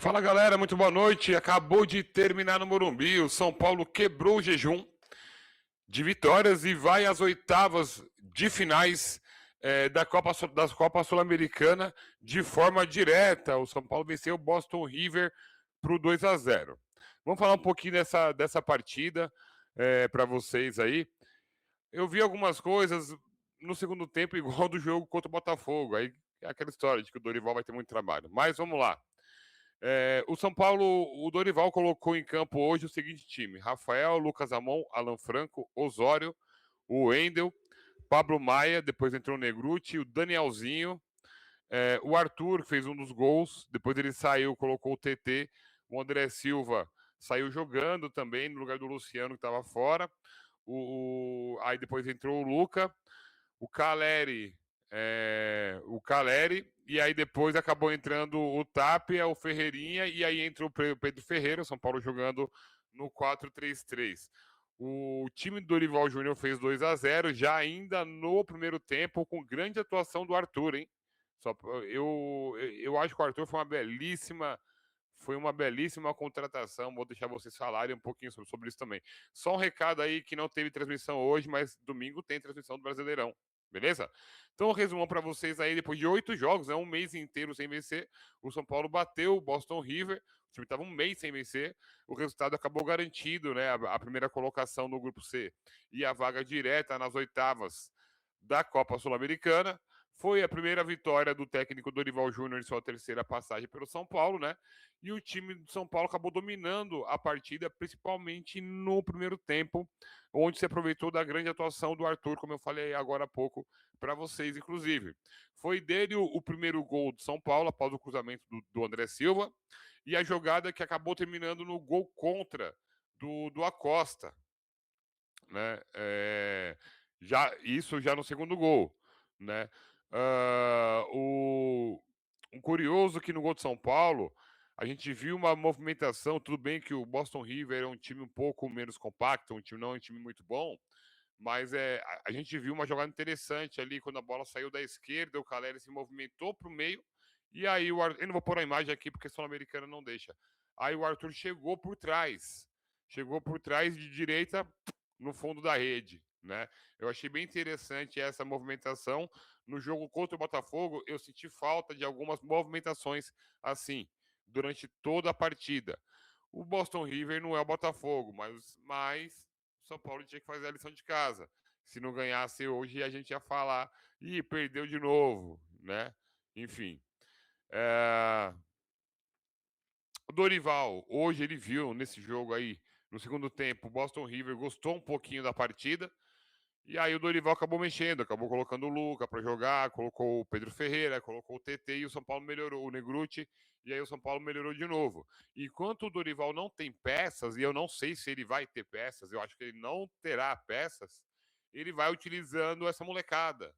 Fala galera, muito boa noite. Acabou de terminar no Morumbi. O São Paulo quebrou o jejum de vitórias e vai às oitavas de finais da Copa Sul-Americana de forma direta. O São Paulo venceu o Boston River para o 2-0. Vamos falar um pouquinho dessa partida para vocês aí. Eu vi algumas coisas no segundo tempo igual do jogo contra o Botafogo. Aí é aquela história de que o Dorival vai ter muito trabalho. Mas vamos lá. O São Paulo, o Dorival colocou em campo hoje o seguinte time: Rafael, Lucas Amon, Alan Franco, Osório, o Wendel, Pablo Maia, depois entrou o Negruti, o Danielzinho, o Arthur, que fez um dos gols, depois ele saiu, colocou o TT, o André Silva saiu jogando também no lugar do Luciano, que estava fora. Aí depois entrou o Luca, o Caleri, e aí depois acabou entrando o Tapia, o Ferreirinha, e aí entrou o Pedro Ferreira, o São Paulo jogando no 4-3-3. O time do Dorival Júnior fez 2-0, já ainda no primeiro tempo, com grande atuação do Arthur, hein? Eu acho que o Arthur foi uma belíssima contratação. Vou deixar vocês falarem um pouquinho sobre isso também. Só um recado aí que não teve transmissão hoje, mas domingo tem transmissão do Brasileirão. Beleza? Então, um resumão para vocês aí, depois de 8 jogos, um mês inteiro sem vencer, o São Paulo bateu o Boston River, o time estava um mês sem vencer, o resultado acabou garantido, né? A primeira colocação no grupo C e a vaga direta nas oitavas da Copa Sul-Americana. Foi a primeira vitória do técnico Dorival Júnior em sua terceira passagem pelo São Paulo, né? E o time do São Paulo acabou dominando a partida, principalmente no primeiro tempo, onde se aproveitou da grande atuação do Arthur, como eu falei agora há pouco para vocês, inclusive. Foi dele o primeiro gol do São Paulo, após o cruzamento do André Silva, e a jogada que acabou terminando no gol contra do Acosta, né? Isso já no segundo gol, né? Um curioso que no gol de São Paulo a gente viu uma movimentação. Tudo bem que o Boston River é um time um pouco menos compacto, não é um time muito bom, mas a gente viu uma jogada interessante ali quando a bola saiu da esquerda, o Caleri se movimentou para o meio e aí eu não vou pôr a imagem aqui porque a Sul-Americana não deixa. Aí o Arthur chegou por trás de direita no fundo da rede, né? Eu achei bem interessante essa movimentação. No jogo contra o Botafogo, eu senti falta de algumas movimentações assim, durante toda a partida. O Boston River não é o Botafogo, mas o São Paulo tinha que fazer a lição de casa. Se não ganhasse hoje, a gente ia falar, ih, perdeu de novo, né? Enfim. O Dorival, hoje ele viu nesse jogo aí, no segundo tempo, o Boston River gostou um pouquinho da partida, e aí o Dorival acabou mexendo, acabou colocando o Luca para jogar, colocou o Pedro Ferreira, colocou o TT e o São Paulo melhorou, o Negruti, e aí o São Paulo melhorou de novo. Enquanto o Dorival não tem peças, e eu não sei se ele vai ter peças, eu acho que ele não terá peças, ele vai utilizando essa molecada.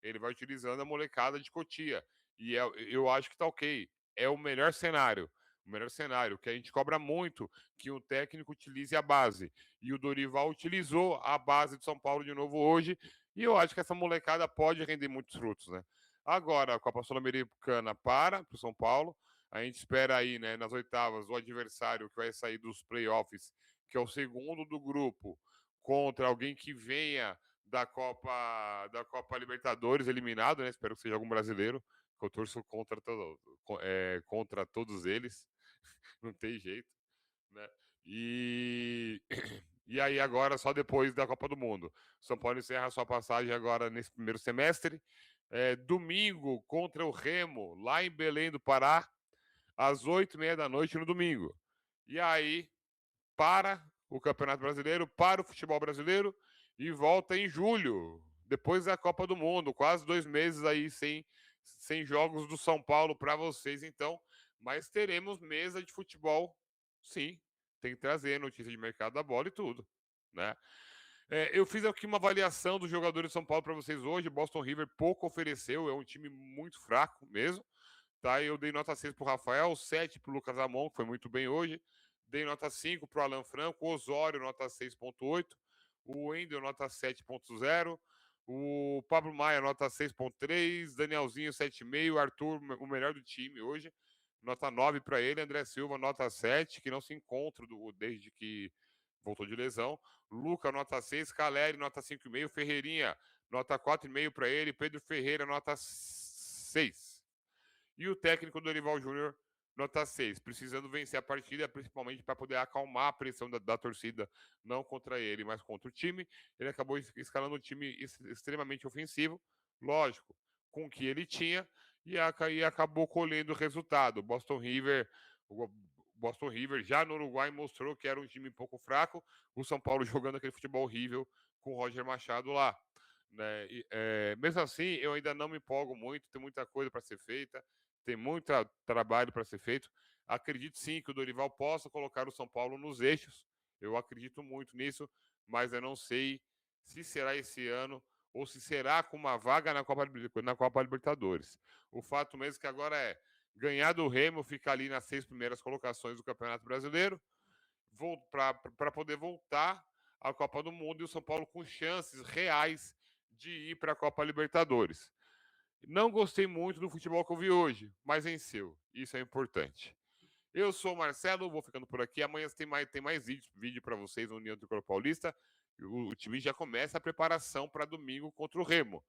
Ele vai utilizando a molecada de Cotia. E eu acho que tá ok. É o melhor cenário. O melhor cenário, que a gente cobra muito que o técnico utilize a base. E o Dorival utilizou a base de São Paulo de novo hoje, e eu acho que essa molecada pode render muitos frutos, né? Agora, a Copa Sul-Americana para o São Paulo, a gente espera aí, né, nas oitavas, o adversário que vai sair dos playoffs, que é o segundo do grupo, contra alguém que venha da Copa Libertadores eliminado, né? Espero que seja algum brasileiro, que eu torço contra todos eles, não tem jeito, né? E e aí agora só depois da Copa do Mundo. São Paulo encerra sua passagem agora nesse primeiro semestre. Domingo contra o Remo, lá em Belém do Pará, às 8h30 da noite no domingo. E aí, para o Campeonato Brasileiro, para o futebol brasileiro e volta em julho, depois da Copa do Mundo. Quase 2 meses aí sem jogos do São Paulo para vocês, então. Mas teremos mesa de futebol, sim. Tem que trazer notícia de mercado da bola e tudo, né? Eu fiz aqui uma avaliação dos jogadores de São Paulo para vocês hoje. Boston River pouco ofereceu, é um time muito fraco mesmo. Tá? Eu dei nota 6 para o Rafael, 7 para o Lucas Amon, que foi muito bem hoje. Dei nota 5 para o Alan Franco, o Osório, nota 6,8. O Wendel, nota 7,0. O Pablo Maia, nota 6,3. Danielzinho, 7,5. Arthur, o melhor do time hoje. nota 9 para ele. André Silva, nota 7, que não se encontra desde que voltou de lesão. Luca, nota 6. Caleri, nota 5,5. Ferreirinha, nota 4,5 para ele. Pedro Ferreira, nota 6. E o técnico Dorival Júnior, nota 6, precisando vencer a partida, principalmente para poder acalmar a pressão da torcida, não contra ele, mas contra o time. Ele acabou escalando um time extremamente ofensivo, lógico, com o que ele tinha, e acabou colhendo o resultado. O Boston River já no Uruguai mostrou que era um time um pouco fraco, o São Paulo jogando aquele futebol horrível com o Roger Machado lá. Né? Mesmo assim, eu ainda não me empolgo muito, tem muita coisa para ser feita, tem muito trabalho para ser feito. Acredito sim que o Dorival possa colocar o São Paulo nos eixos. Eu acredito muito nisso, mas eu não sei se será esse ano ou se será com uma vaga na Copa Libertadores. O fato mesmo que agora é ganhar do Remo, ficar ali nas 6 primeiras colocações do Campeonato Brasileiro, para poder voltar à Copa do Mundo e o São Paulo com chances reais de ir para a Copa Libertadores. Não gostei muito do futebol que eu vi hoje, mas venceu. Isso é importante. Eu sou o Marcelo, vou ficando por aqui. Amanhã tem mais vídeo para vocês no União Tricolor Paulista. O time já começa a preparação para domingo contra o Remo.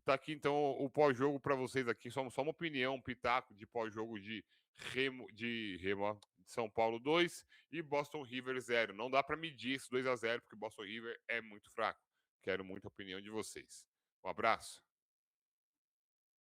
Tá aqui então o pós-jogo para vocês aqui, só uma opinião, um pitaco de pós-jogo de Remo, ó, de São Paulo 2 e Boston River 0. Não dá para medir esse 2-0 porque Boston River é muito fraco. Quero muita opinião de vocês. Um abraço.